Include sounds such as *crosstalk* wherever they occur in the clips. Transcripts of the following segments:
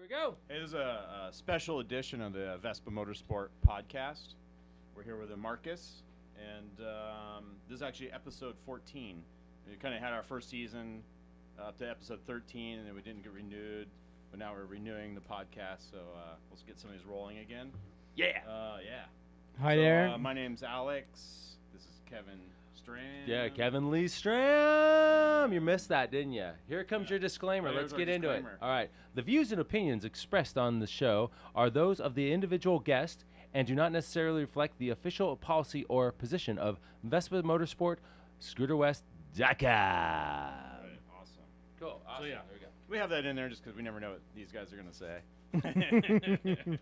we go. Hey, this is a special edition of the Vespa Motorsport podcast. We're here with Markus, and this is actually episode 14. We kind of had our first season up to episode 13, and then we didn't get renewed, but now we're renewing the podcast, so let's get some of these rolling again. Yeah. Yeah. Hi So, there. my name's Alex. This is Kevin Strand. Yeah, Kevin Lee Stram. You missed that, didn't you? Here comes your disclaimer. Oh, Let's there's our get into it. disclaimer. All right. The views and opinions expressed on the show are those of the individual guest and do not necessarily reflect the official policy or position of Vespa Motorsport, Scooter West, Dakar. Right, awesome. Cool. Awesome. So, yeah. There we go. We have that in there just because we never know what these guys are going to say.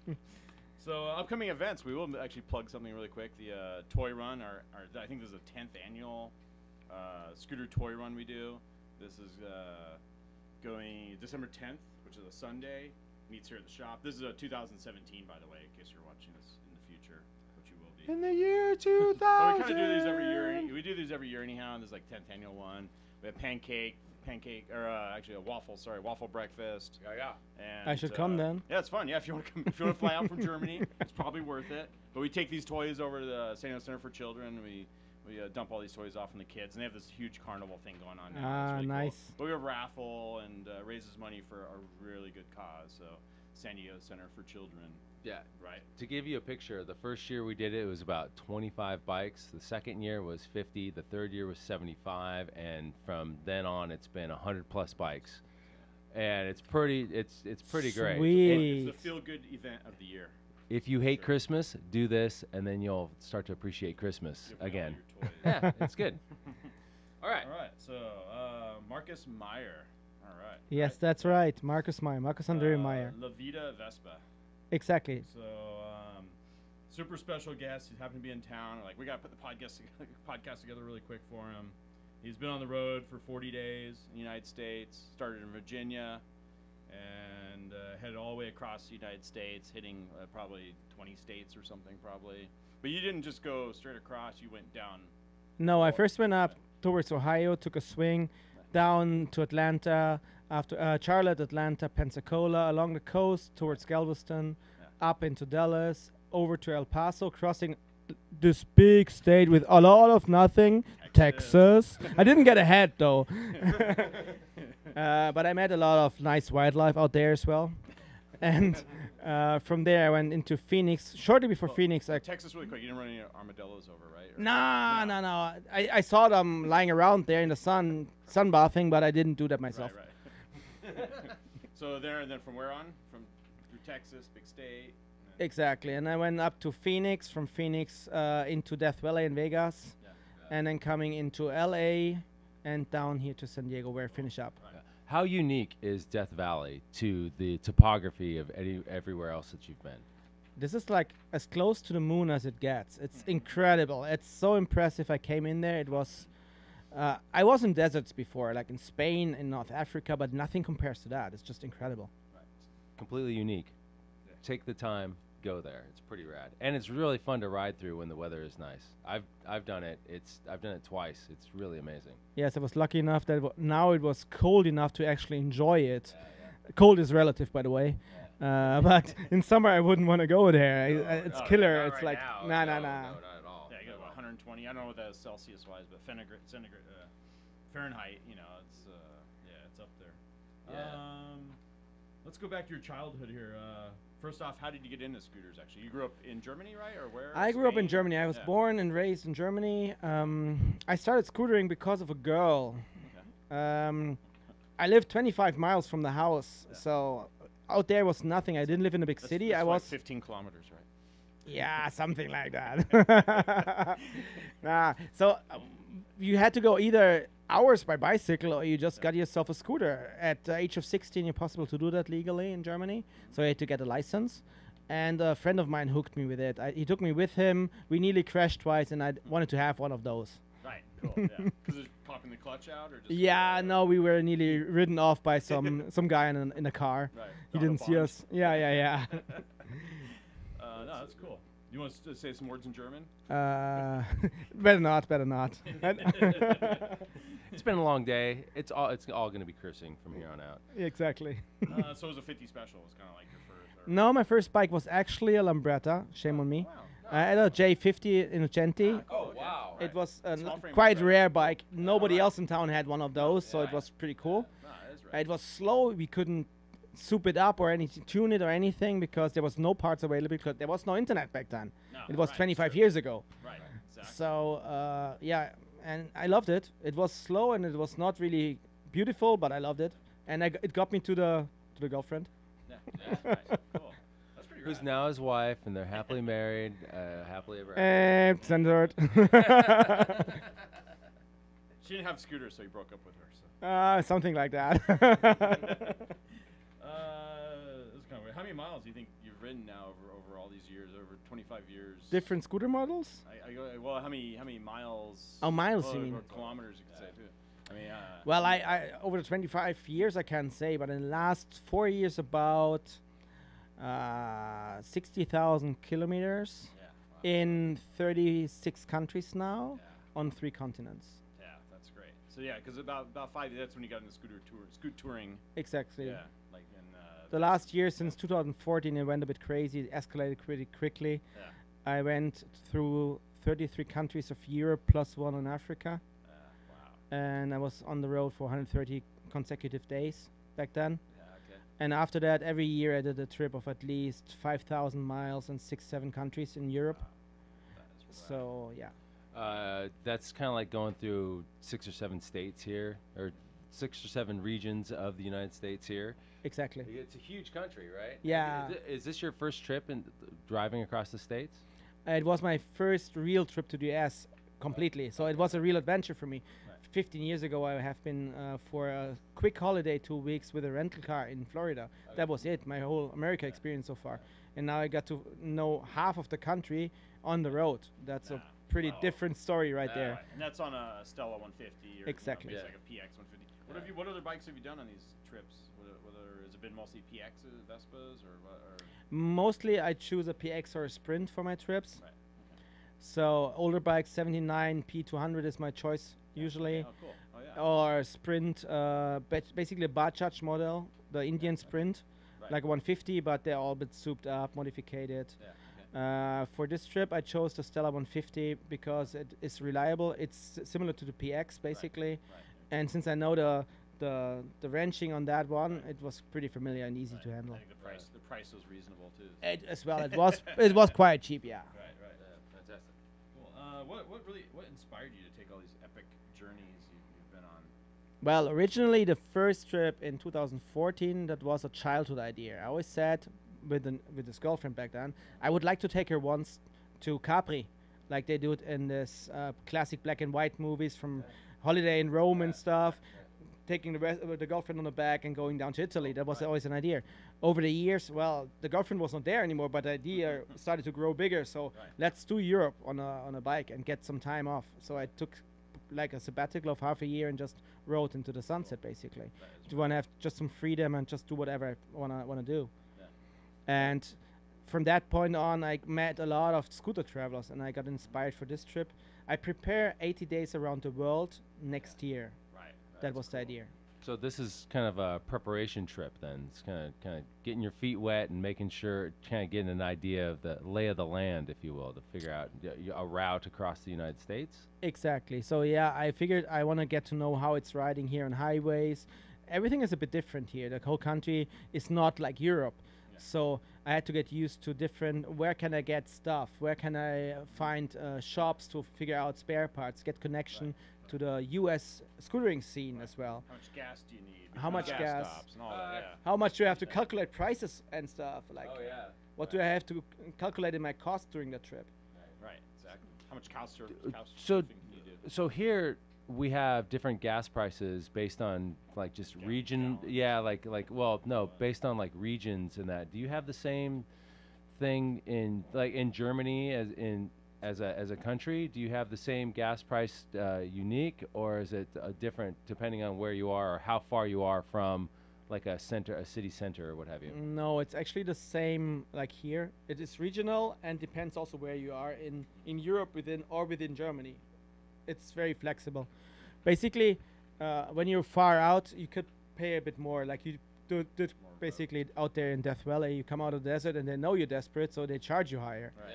So upcoming events, we will actually plug something really quick. The toy run, I think this is the 10th annual scooter toy run we do. This is going December 10th, which is a Sunday. Meets here at the shop. This is a 2017, by the way, in case you're watching this in the future, which you will be. In the year 2000. But we kind of do these every year. We do these every year anyhow. And this is like 10th annual one. We have actually a waffle breakfast. Yeah. And, I should come then. Yeah, it's fun. Yeah, if you want to come, if you want to fly out from Germany, it's probably worth it. But we take these toys over to the St. Louis Center for Children. We dump all these toys off on the kids, and they have this huge carnival thing going on now. Ah, It's really nice. Cool. But we have a raffle and raises money for a really good cause. So San Diego Center for Children. Yeah. Right. To give you a picture, the first year we did it, it was about 25 bikes. The second year was 50. The third year was 75, and from then on, it's been 100 plus bikes. And it's pretty great. Sweet. It's the feel-good event of the year. If you hate Sure. Christmas, do this, and then you'll start to appreciate Christmas Give me all again. your toys. Yeah, it's good. All right. All right. So Markus Meyer. All right. Yes, that's right. Markus Meyer. Markus Andre Meyer. La Vida Vespa. Exactly. So, super special guest. He happened to be in town. Like, we got to put the podcast together really quick for him. He's been on the road for 40 days in the United States. Started in Virginia and headed all the way across the United States, hitting probably 20 states or something, probably. But you didn't just go straight across. You went down. No, I first went up towards Ohio, took a swing down to Atlanta, after Charlotte, Atlanta, Pensacola, along the coast towards Galveston, up into Dallas, over to El Paso, crossing this big state with a lot of nothing, Texas. I didn't get ahead though, but I met a lot of nice wildlife out there as well. And from there, I went into Phoenix. Shortly before Phoenix, Texas, really quick. You didn't run any armadillos over, right? Or- no. I saw them lying around there in the sun, sunbathing, but I didn't do that myself. Right. So there, and then from where on? Through Texas, big state. Exactly. And I went up to Phoenix, from Phoenix into Death Valley in Vegas, and then coming into LA and down here to San Diego, where I finish up. Right. How unique is Death Valley to the topography of everywhere else that you've been? This is like as close to the moon as it gets. It's incredible. It's so impressive. I came in there. It was. I was in deserts before, like in Spain, in North Africa, but nothing compares to that. It's just incredible. Completely unique. Yeah. Take the time, go there. It's pretty rad, and it's really fun to ride through when the weather is nice. I've done it. I've done it twice. It's really amazing. Yes, I was lucky enough that now it was cold enough to actually enjoy it. Cold is relative, by the way. But in summer, I wouldn't want to go there. It's killer. It's like, nah. Not at all. Yeah, you got about 120. I don't know what that is Celsius wise, but Fahrenheit, it's up there. Yeah. Let's go back to your childhood here. First off, how did you get into scooters? Actually, you grew up in Germany, right, or where? I grew up in Spain? Germany. I was born and raised in Germany. I started scootering because of a girl. Okay. I lived 25 miles from the house, so out there was nothing. I didn't live in a big city. That's I like was 15 kilometers, right? Yeah, something like that. So you had to go either hours by bicycle or you just got yourself a scooter. At the age of 16, it's possible to do that legally in Germany. So I had to get a license. And a friend of mine hooked me with it. He took me with him. We nearly crashed twice, and I wanted to have one of those. Right, cool. Yeah, because it's popping the clutch out, or just Yeah, no, we were nearly ridden off by some guy in a car. Right. He didn't see us. Yeah. No, that's cool. You want to say some words in German? Better not. Better not. It's been a long day. It's all going to be cursing from here on out. Exactly. So it was a 50 special. It's kind of like your first. Or No, my first bike was actually a Lambretta. Shame on me. Wow. I had a J50 Innocenti. Oh wow! It was a Small frame quite bike. rare bike. Nobody right. else in town had one of those, so it Yeah. was pretty cool. No, that is right. It was slow. We couldn't soup it up or tune it or anything because there was no parts available because there was no internet back then. No, It was right, 25 sure. years ago. Right. Exactly. So yeah, and I loved it. It was slow and it was not really beautiful, but I loved it, and it got me to the girlfriend. Yeah. Nice. Cool. That's pretty Who's rad. now his wife, and they're happily married, happily ever after. And censored. She didn't have scooters, so you broke up with her. So. Something like that. This is kind of weird. How many miles do you think you've ridden now over all these years? Over 25 years. Different scooter models? Well, how many miles? Oh, miles, well, you mean? or kilometers, you could say too. I mean. Well, I over the 25 years I can't say, but in the last 4 years about 60,000 kilometers Yeah. Wow. in 36 countries now Yeah. on 3 continents. Yeah, that's great. So yeah, because about 5. That's when you got into scoot touring. Exactly. Yeah, like in. The last year since 2014 it went a bit crazy. It escalated pretty quickly. Yeah. I went through 33 countries of Europe plus 1 in Africa, Wow. and I was on the road for 130 consecutive days back then. Yeah. Okay. And after that, every year I did a trip of at least 5,000 miles in 6-7 countries in Europe. That is rad. So yeah, That's kind of like going through 6 or 7 states here, or 6 or 7 regions of the United States here. exactly. It's a huge country, right? Yeah. Is this your first trip in driving across the states? It was my first real trip to the US completely. So it was a real adventure for me. Right. 15 years ago, I have been for a quick holiday 2 weeks with a rental car in Florida. That was it, my whole America experience so far. And now I got to know half of the country on the road. That's a pretty Wow. different story right there. Right. And that's on a Stella 150 or Exactly. like a PX 150. What other bikes have you done on these trips? Whether has it been mostly PXs, Vespas, or what? Or Mostly I choose a PX or a Sprint for my trips. right. So older bikes, 79 P200 is my choice usually. Oh, cool. Oh, yeah. Or Sprint, basically a Bajaj model, the Indian Sprint, Right. like a 150, but they're all a bit souped up, modified. Yeah. Okay. For this trip, I chose the Stella 150 because it is reliable. It's similar to the PX basically, Right. and since I know the wrenching on that one, it was pretty familiar and easy to Right. handle. I think the price was reasonable too. As well, it was quite cheap, yeah. Right. Fantastic. Cool. What inspired you to take all these epic journeys you've been on? Well, originally the first trip in 2014, that was a childhood idea. I always said with this girlfriend back then, I would like to take her once to Capri, like they do it in this classic black and white movies from Holiday in Rome and stuff. Taking the girlfriend on the back and going down to Italy. That was always an idea. Over the years, well, the girlfriend was not there anymore, but the idea started to grow bigger. So let's do Europe on a bike and get some time off. So I took like a sabbatical of half a year and just rode into the sunset, basically. To want to have just some freedom and just do whatever I wanna do. Yeah. And from that point on, I met a lot of scooter travelers, and I got inspired for this trip. I prepare 80 days around the world next year. Right. That was the idea. So this is kind of a preparation trip then. It's kind of getting your feet wet and making sure, kind of getting an idea of the lay of the land, if you will, to figure out a route across the United States. Exactly. So yeah, I figured I want to get to know how it's riding here on highways. Everything is a bit different here. The whole country is not like Europe. So I had to get used to different, where can I get stuff? Where can I find shops to figure out spare parts, get connection to the US scootering scene as well. How much gas do you need? How much gas? Stops and all that, yeah. How much do I have to calculate prices and stuff? Like, yeah. what do I have to calculate in my cost during the trip? Right, exactly. How much couch so- surfing can you do? So here we have different gas prices based on like just region. gallons. Yeah, well, no, based on like regions and that. Do you have the same thing in Germany as a country? Do you have the same gas price unique, or is it different depending on where you are or how far you are from like a city center or what have you? No, it's actually the same like here. It is regional and depends also where you are in Europe within Germany. It's very flexible. Basically, when you're far out, you could pay a bit more. Like you did basically out there in Death Valley, you come out of the desert and they know you're desperate, so they charge you higher. Right.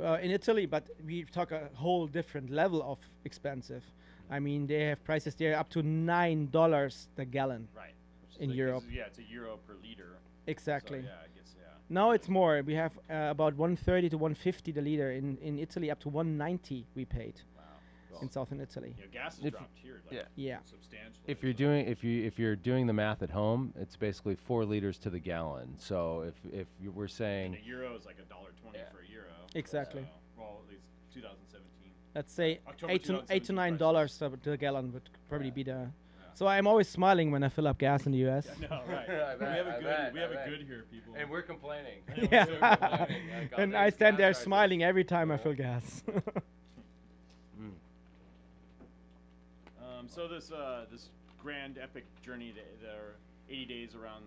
Yeah. In Italy, but we talk a whole different level of expensive. I mean, they have prices there up to $9 the gallon. Right. Which is In Europe. It's a euro per liter. Exactly. So, yeah, I guess, yeah. No, it's more. We have about 130 to 150 the liter. In Italy, up to 190 we paid Wow. in southern Italy. Yeah, gas has If- dropped here like Yeah. substantially. If you're doing the math at home, it's basically 4 liters to the gallon. So if you were and saying a euro is like $1.20 Yeah. for a euro. Exactly. So, well, at least 2017. Let's say October eight to 2017 $9 to the gallon would probably Yeah. be the. So I'm always smiling when I fill up gas in the U.S. No, right. I bet, we have I a bet. good here, people. and we're complaining. Yeah. We're complaining. Like, all And these I stand gas there prices. smiling every time I Oh. fill gas. Mm. So this grand epic journey, the 80 days around.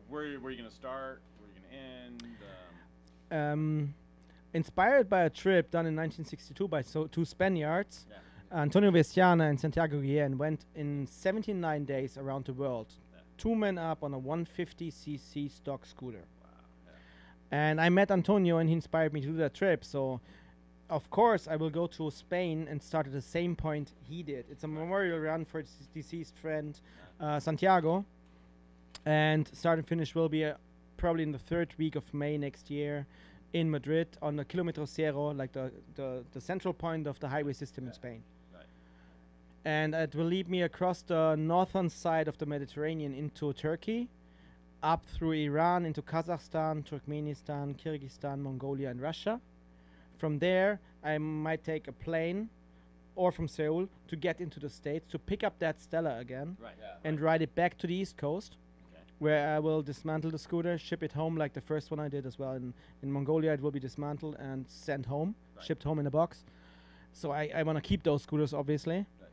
Where are you going to start? Where are you going to end? Inspired by a trip done in 1962 by two Spaniards, Yeah. Antonio Vestiana and Santiago Guillen went in 79 days around the world. Yeah. 2 men up on a 150cc stock scooter. Wow. Yeah. And I met Antonio and he inspired me to do that trip. So, of course, I will go to Spain and start at the same point he did. It's a memorial run for his deceased friend, Santiago. And start and finish will be probably in the 3rd week of May next year in Madrid on the Kilómetro Cero, like the central point of the highway system in Spain. Right. And it will lead me across the northern side of the Mediterranean into Turkey, up through Iran into Kazakhstan, Turkmenistan, Kyrgyzstan, Mongolia, and Russia. From there, I might take a plane or from Seoul to get into the States to pick up that Stella again Right. Yeah. and ride it back to the East Coast, Okay. where I will dismantle the scooter, ship it home like the first one I did as well. In Mongolia, it will be dismantled and sent home, Right. shipped home in a box. So I want to keep those scooters, obviously. Right.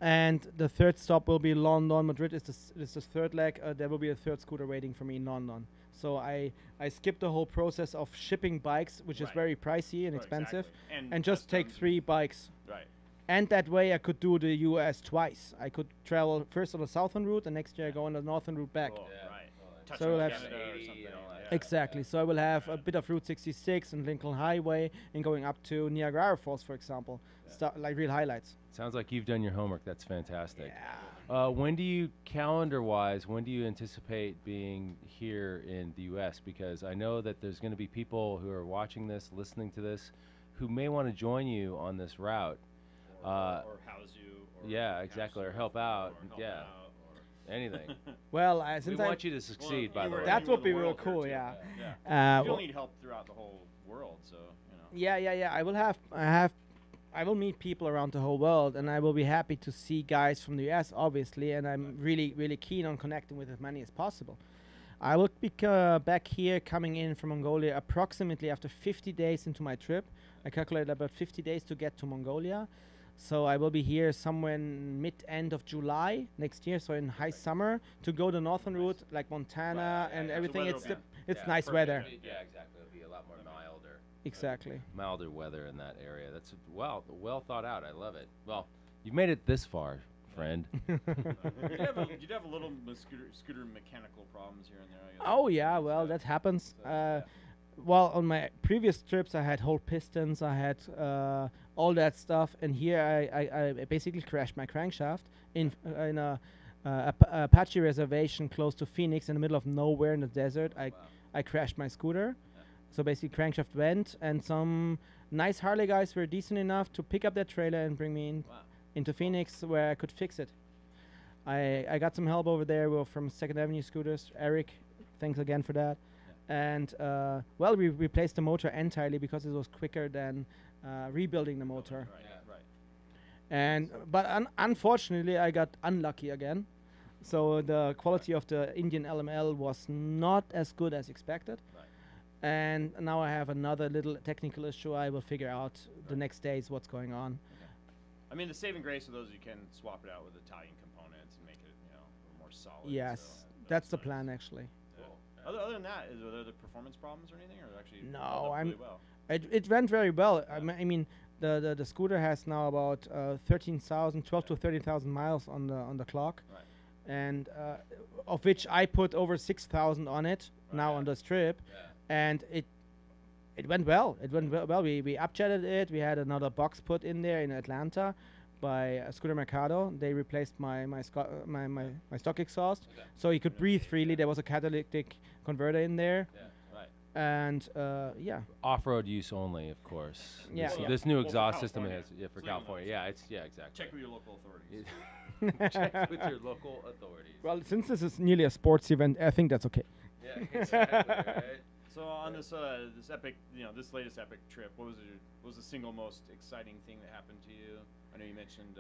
And the 3rd stop will be London. Madrid is the 3rd leg. There will be a 3rd scooter waiting for me in London. So I skipped the whole process of shipping bikes, which is Right. very pricey and Oh, expensive, exactly. and just take customs. 3 bikes. Right. And that way I could do the US twice. I could travel first on the southern route and next year I go on the northern route back. Cool. Yeah. Right. Well, Touch So we'll on have Canada or 80 something. and all that. Yeah. Exactly. So I will have a bit of Route 66 and Lincoln Highway and going up to Niagara Falls, for example. Like real highlights. Sounds like you've done your homework. That's fantastic. Yeah. When do you, calendar-wise, when do you anticipate being here in the U.S.? Because I know that there's going to be people who are watching this, listening to this, who may want to join you on this route. Or house you. Or Yeah, exactly, or help out, Or help yeah. out, Anything. Well, We since want you to succeed, by the way. That would be Anywhere real in the world cool, here, yeah. too. Yeah. You'll well, need help throughout the whole world, so yeah. I will meet people around the whole world, and I will be happy to see guys from the US, obviously, and I'm really, really keen on connecting with as many as possible. I will be back here, coming in from Mongolia, approximately after 50 days into my trip. I calculate about 50 days to get to Mongolia. So I will be here somewhere in mid-end of July next year, so in high summer, to go the northern route, like Montana Right, yeah, and yeah. So everything. weather It's will be- it's nice weather. Yeah, exactly. It'll be a lot more milder. Exactly. Milder weather in that area. That's well thought out. I love it. Well, you've made it this far, friend. you'd have a little scooter mechanical problems here and there. I guess. Oh yeah, well that happens. Well, on my previous trips, I had whole pistons, I had all that stuff, and here I basically crashed my crankshaft in a Apache reservation close to Phoenix, in the middle of nowhere in the desert. I crashed my scooter, so basically crankshaft went, and some nice Harley guys were decent enough to pick up that trailer and bring me into Phoenix, where I could fix it. I got some help over there from Second Avenue Scooters. Eric, thanks again for that. And well, we replaced the motor entirely because it was quicker than rebuilding the motor. Right. And but unfortunately, I got unlucky again. So the quality of the Indian LML was not as good as expected. Right. And now I have another little technical issue. I will figure out the next days what's going on. I mean, the saving grace of those, you can swap it out with Italian components and make it, a little more solid. Yes, so that's the nice. plan actually. Yeah. Other than that, are there performance problems or anything, or actually No, held up really well? It went very well. Yeah. I mean, the scooter has now about 12 to 13,000 miles on the clock, Right. and of which I put over 6,000 on it now Right. on this trip, Yeah. and it went well. It went well. We upchatted it. We had another box put in there in Atlanta by Scooter Mercado. They replaced my stock exhaust, Okay. so he could breathe freely. There was a catalytic converter in there, Yeah. Right. and yeah. Off-road use only, of course. Yeah. This, Yeah. this new Well, for exhaust system California. has for So you California. know. Yeah, exactly. Check with your local authorities. Check with your local authorities. Well, since this is nearly a sports event, I think that's okay. Yeah, exactly. Right. So on this this epic, this latest epic trip, what was the single most exciting thing that happened to you? I know you mentioned.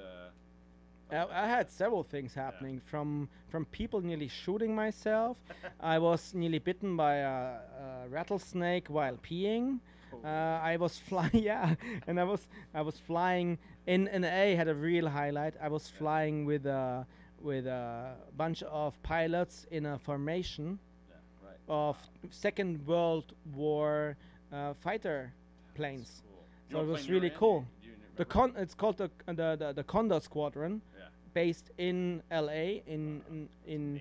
I had several things happening from people nearly shooting myself. I was nearly bitten by a rattlesnake while peeing. I was flying, yeah, and I was flying in LA. Had a real highlight. I was flying with a bunch of pilots in a formation Yeah, right. of Second World War fighter planes. Cool. So You know it what was plane you were really in? cool. Do you The remember? it's called the Condor Squadron, Yeah. based in LA in Amazing.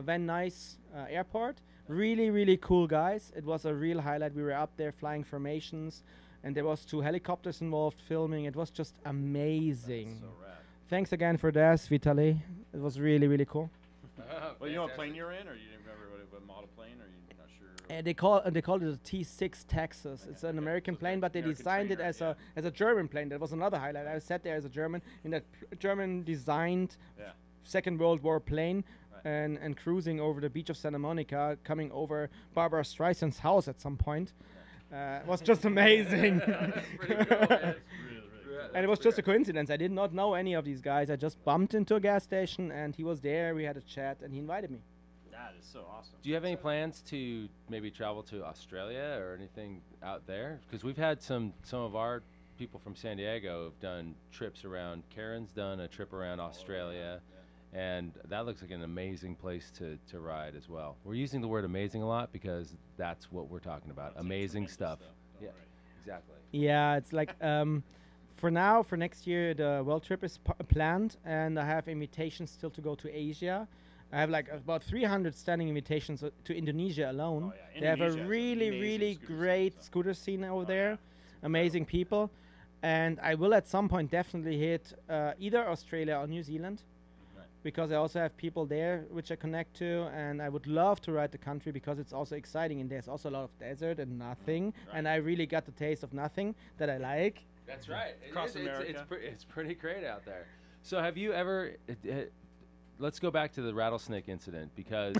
Van Nuys Airport. Really cool guys. It was a real highlight. We were up there flying formations, and there was 2 helicopters involved filming. It was just amazing. That's so rad. Thanks again for this, Vitaly. It was really cool. Well, you know what plane you were in, or you didn't remember what model plane, or you're not sure? And they called it a T6 Texas. It's an Okay. American So plane, but they American designed it trainer, as a German plane. That was another highlight. I sat there as a German in that German designed Yeah. Second World War plane, Right. and cruising over the beach of Santa Monica, coming over Barbara Streisand's house at some point. It was just amazing. Really, really. And it was just a coincidence. I did not know any of these guys. I just bumped into a gas station, and he was there. We had a chat, and he invited me. That is so awesome. Do you have any plans to maybe travel to Australia or anything out there? Because we've had some of our people from San Diego have done trips around. Karen's done a trip around Australia, and that looks like an amazing place to ride as well. We're using the word amazing a lot because that's what we're talking about. That's Amazing tremendous stuff. Oh, Yeah, right. exactly. Yeah, it's like for next year, the world trip is planned, and I have invitations still to go to Asia. I have like about 300 standing invitations to Indonesia alone. Oh, yeah. They have a Indonesia has really amazing scooter great scene, so. scooter scene over Oh, there. yeah. Amazing people. And I will at some point definitely hit either Australia or New Zealand, Right. because I also have people there which I connect to, and I would love to ride the country because it's also exciting, and there's also a lot of desert and nothing, and I really got the taste of nothing that I like. That's right. Across America. It's pretty great out there. So have you ever? Let's go back to the rattlesnake incident because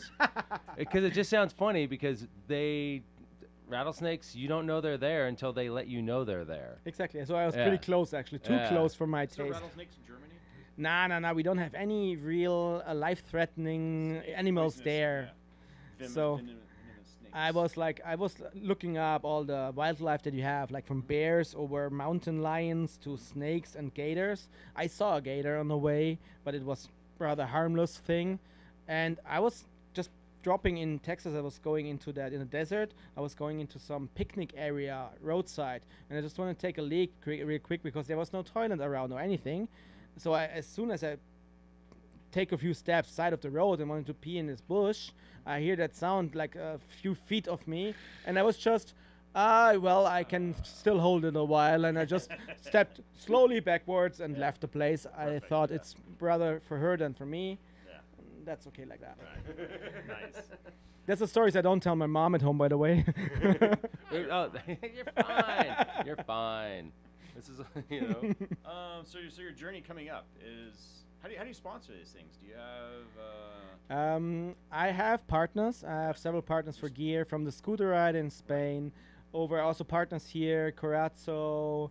it just sounds funny because rattlesnakes, you don't know they're there until they let you know they're there. Exactly. So I was Yeah. pretty close, actually, too Yeah. close for my Is there taste. rattlesnakes in Germany? Nah. We don't have any real life-threatening animals Poisonous, there. yeah. So, venomous snakes. I was looking up all the wildlife that you have, like from bears over mountain lions to snakes and gators. I saw a gator on the way, but it was rather harmless thing. And I was just dropping in Texas. I was going into that in the desert. I was going into some picnic area roadside, and I just want to take a leak real quick because there was no toilet around or anything. So as soon as I take a few steps side of the road and wanted to pee in this bush, I hear that sound like a few feet of me, and I was just, well, I can still hold it a while, and I just stepped slowly backwards and left the place. I Perfect, thought yeah. it's rather for her than for me. Yeah. That's okay like that. Nice. That's the stories I don't tell my mom at home, by the way. Oh, you're fine. You're fine. This is, you know. So your journey coming up is how do you sponsor these things? Do you have? I have partners. I have several partners for gear from the scooter ride in Spain, over also partners here, Corazzo,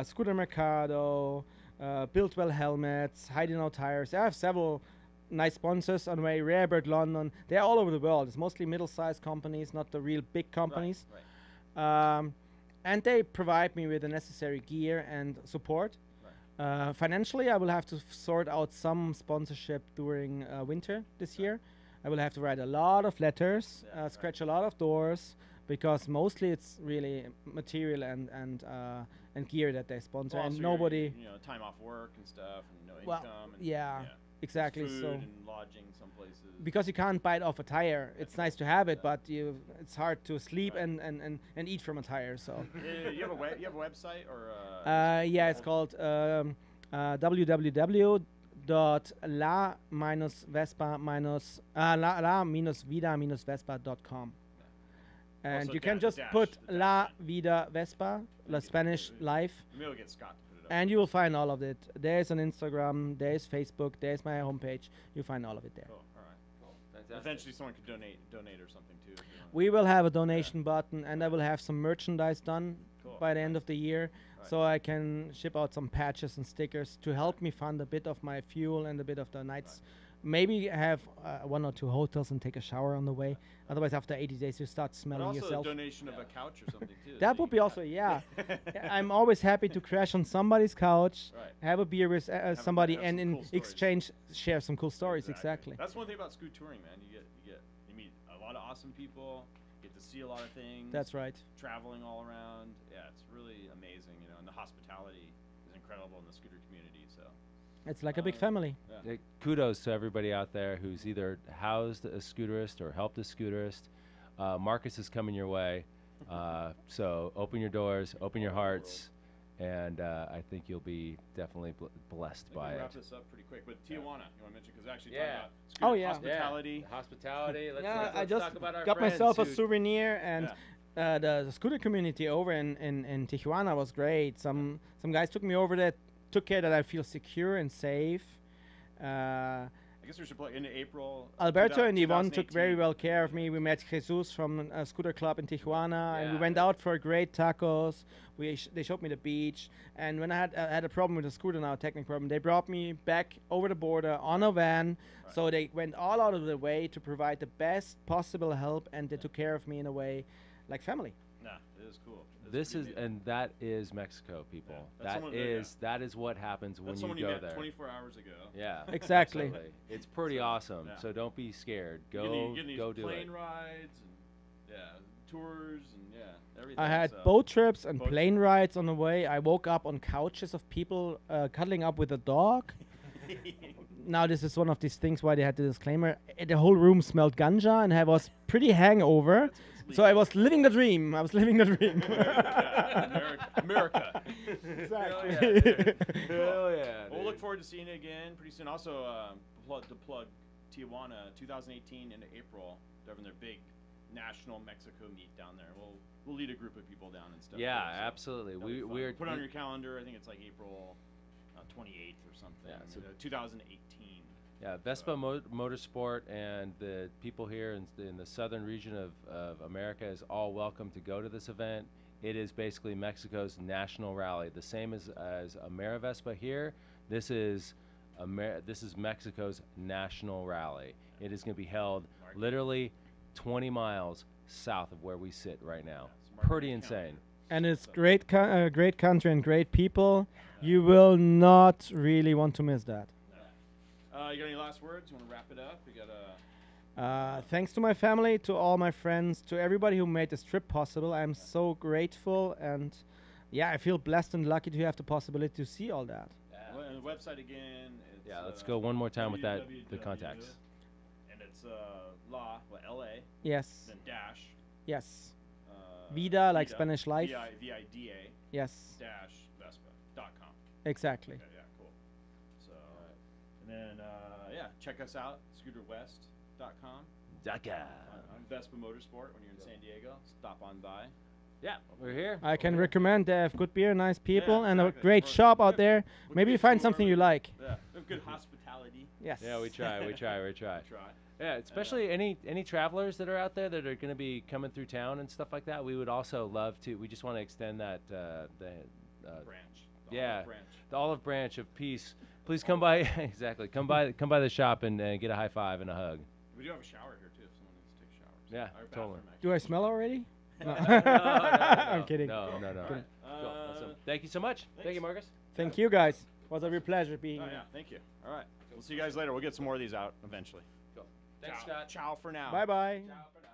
Scooter Mercado, Buildwell Helmets, Heidenau Tires. I have several nice sponsors on the way, Rarebird London. They're all over the world. It's mostly middle-sized companies, not the real big companies. Right. And they provide me with the necessary gear and support. Right. Financially, I will have to sort out some sponsorship during winter this year. I will have to write a lot of letters, scratch a lot of doors, because mostly it's really material and gear that they sponsor, Well, and also nobody. time off work and stuff, and no Well, income. And, yeah, exactly. Food So and lodging some places. because you can't bite off a tire, it's nice to have it, Yeah. but it's hard to sleep Right. and eat from a tire. So You have you have a website or? yeah, it's called www.la-vespa-vida-vespa.com. And Also you can dash- just dash, put the dash La sign. Vida Vespa, La Spanish life, Maybe we'll get Scott to put it up. and you will find all of it. There's an Instagram, there's Facebook, there's my homepage. You find all of it there. Cool. All right. Fantastic. Eventually, someone could donate or something too. if you want. We will have a donation button, and I will have some merchandise done Cool. by the end of the year, Right. so I can ship out some patches and stickers to help me fund a bit of my fuel and a bit of the nights. Maybe have 1 or 2 hotels and take a shower on the way. Otherwise, after 80 days, you start But smelling also yourself. a donation of a couch or something too. That would be also, yeah. I'm always happy to crash on somebody's couch, Right. have a beer with somebody, have and some in cool stories. exchange share some cool stories. Exactly. That's one thing about scoot touring, man. You meet a lot of awesome people. Get to see a lot of things. That's right. Traveling all around. Yeah, it's really amazing. And the hospitality is incredible in the scooter community. So. It's like a big family. Yeah. Kudos to everybody out there who's either housed a scooterist or helped a scooterist. Markus is coming your way. So open your doors, open your hearts, and I think you'll be definitely blessed I think by we'll it. wrap this up pretty quick. But Tijuana, you want to mention? Because actually, Yeah. talking about Oh, scooter yeah. hospitality. Hospitality. Yeah, I let's just talk about our got friends myself a who- souvenir, and the scooter community over in Tijuana was great. Some guys took me over there, took care that I feel secure and safe. I guess we should play in April. Alberto and Yvonne took 2018. very well care of me. We met Jesus from a scooter club in Tijuana, and we Yeah. went out for great tacos. They showed me the beach, and when I had a problem with the scooter now, a technical problem, they brought me back over the border on a van. Right. So they went all out of their way to provide the best possible help, and they took care of me in a way like family. Nah, it is cool. This is and that is Mexico, people. That's That someone that- is that is what happens when That's you someone you go met there. 24 hours ago. Yeah, Exactly. absolutely. It's pretty awesome. yeah. So don't be scared. You're Go getting go these do plane it. rides and tours and everything. I had so. boat trips and Boat plane rides on the way. I woke up on couches of people cuddling up with a dog. Now this is one of these things why they had the disclaimer. The whole room smelled ganja, and I was pretty hangover. So I was living the dream. I was living the dream. America. Exactly. Hell yeah, dude. Hell yeah. Well, we'll dude. look forward to seeing you again pretty soon. Also, plug Tijuana 2018 into April. They're having their big national Mexico meet down there. We'll lead a group of people down and stuff. Yeah, too, so absolutely. that'll be fun. We're put it on your calendar. I think it's like April 28th or something. Yeah, so 2018. Yeah, Vespa Motorsport and the people here in the southern region of America is all welcome to go to this event. It is basically Mexico's national rally, the same as AmeriVespa here. This is Mexico's national rally. It is going to be held literally 20 miles south of where we sit right now. so mark it Pretty on your calendar. *laughs* insane. And it's great country and great people. You will not really want to miss that. You got any last words? You want to wrap it up? We got Thanks to my family, to all my friends, to everybody who made this trip possible. I'm so grateful, and yeah, I feel blessed and lucky to have the possibility to see all that. and the website again. It's, Yeah, let's go one more time with the contacts. And it's LA, Yes, then dash. yes. Vida, like Vida, Spanish life. VIDA Yes, dash Vespa.com. exactly. Okay, yeah, cool. So, and then check us out, scooterwest.com. Daka. I'm Vespa Motorsport. When you're in San Diego, stop on by. Yeah, we're here. I can recommend they have good beer, nice people, and a exactly. great Or- shop out there. We Maybe can you get find to something you wherever- like. Yeah, we have good hospitality. Yes. Yeah, we try. Try. Yeah, especially any travelers that are out there that are going to be coming through town and stuff like that. We would also love to. We just want to extend that Branch. yeah. Olive branch. the olive branch of peace. Please come by. Exactly. Come by the shop and get a high five and a hug. We do have a shower here too, if someone needs to take a shower. So Yeah, our totally. bathroom Do I smell already? No, I'm kidding. No. All right. Cool. Awesome. Thank you so much. Thank you, Marcus. Thank you, guys. was a real pleasure being Oh, here. yeah, thank you. All right. We'll see you guys later. We'll get some more of these out eventually. Cool. Thanks, Ciao. Scott. Ciao for now. Bye bye. Ciao for now.